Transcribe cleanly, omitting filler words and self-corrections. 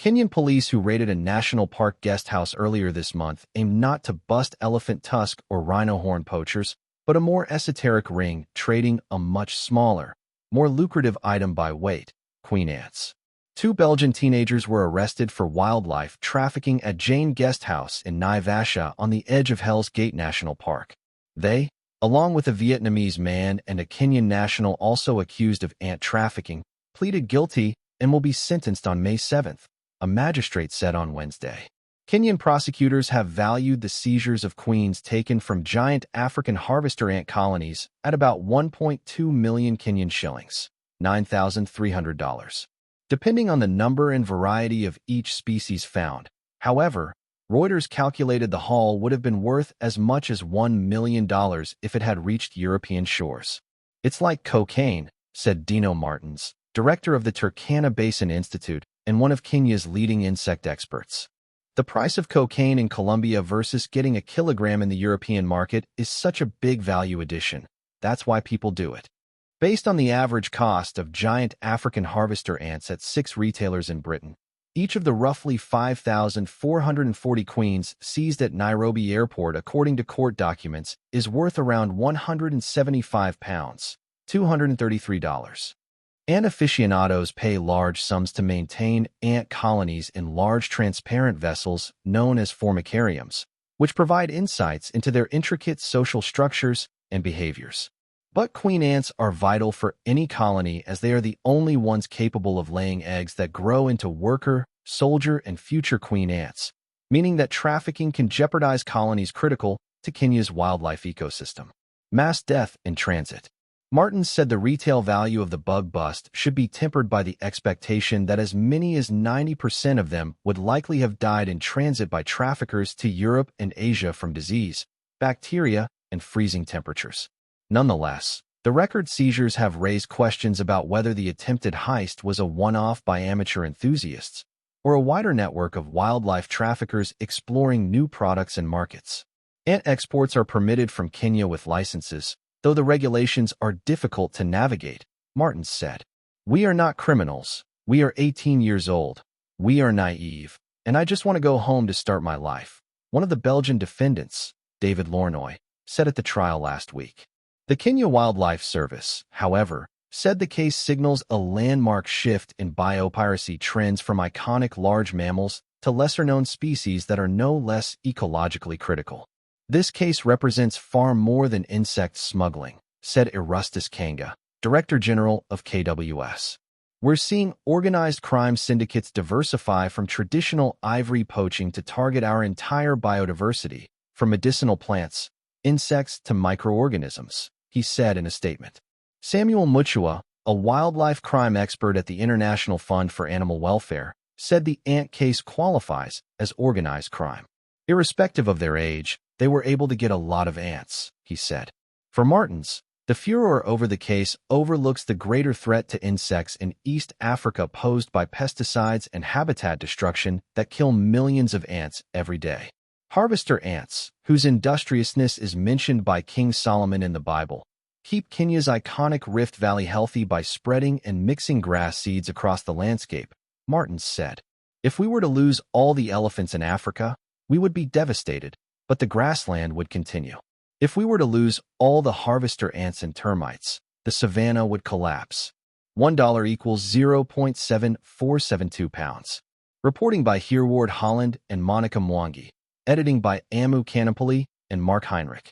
Kenyan police who raided a national park guest house earlier this month aimed not to bust elephant tusk or rhino horn poachers, but a more esoteric ring trading a much smaller, more lucrative item by weight, queen ants. Two Belgian teenagers were arrested for wildlife trafficking at Jane Guest House in Naivasha on the edge of Hell's Gate National Park. They, along with a Vietnamese man and a Kenyan national also accused of ant trafficking, pleaded guilty and will be sentenced on May 7th, a magistrate said on Wednesday. Kenyan prosecutors have valued the seizures of queens taken from giant African harvester ant colonies at about 1.2 million Kenyan shillings, $9,300. Depending on the number and variety of each species found. However, Reuters calculated the haul would have been worth as much as $1 million if it had reached European shores. It's like cocaine, said Dino Martins, director of the Turkana Basin Institute and one of Kenya's leading insect experts. The price of cocaine in Colombia versus getting a kilogram in the European market is such a big value addition. That's why people do it. Based on the average cost of giant African harvester ants at 6 retailers in Britain, each of the roughly 5,440 queens seized at Nairobi Airport according to court documents is worth around £175, $233. Ant aficionados pay large sums to maintain ant colonies in large transparent vessels known as formicariums, which provide insights into their intricate social structures and behaviors. But queen ants are vital for any colony as they are the only ones capable of laying eggs that grow into worker, soldier, and future queen ants, meaning that trafficking can jeopardize colonies critical to Kenya's wildlife ecosystem. Mass death in transit. Martins said the retail value of the bug bust should be tempered by the expectation that as many as 90% of them would likely have died in transit by traffickers to Europe and Asia from disease, bacteria, and freezing temperatures. Nonetheless, the record seizures have raised questions about whether the attempted heist was a one-off by amateur enthusiasts or a wider network of wildlife traffickers exploring new products and markets. Ant exports are permitted from Kenya with licenses, though the regulations are difficult to navigate, Martins said. We are not criminals. We are 18 years old. We are naive. And I just want to go home to start my life, one of the Belgian defendants, David Lornoy, said at the trial last week. The Kenya Wildlife Service, however, said the case signals a landmark shift in biopiracy trends from iconic large mammals to lesser-known species that are no less ecologically critical. This case represents far more than insect smuggling, said Erastus Kanga, Director General of KWS. We're seeing organized crime syndicates diversify from traditional ivory poaching to target our entire biodiversity, from medicinal plants, insects to microorganisms, he said in a statement. Samuel Muchua, a wildlife crime expert at the International Fund for Animal Welfare, said the ant case qualifies as organized crime. Irrespective of their age, they were able to get a lot of ants, he said. For Martins, the furor over the case overlooks the greater threat to insects in East Africa posed by pesticides and habitat destruction that kill millions of ants every day. Harvester ants, whose industriousness is mentioned by King Solomon in the Bible, keep Kenya's iconic Rift Valley healthy by spreading and mixing grass seeds across the landscape, Martins said. If we were to lose all the elephants in Africa, we would be devastated, but the grassland would continue. If we were to lose all the harvester ants and termites, the savanna would collapse. $1 equals 0.7472 pounds. Reporting by Hereward Holland and Monica Mwangi. Editing by Amu Kanapali and Mark Heinrich.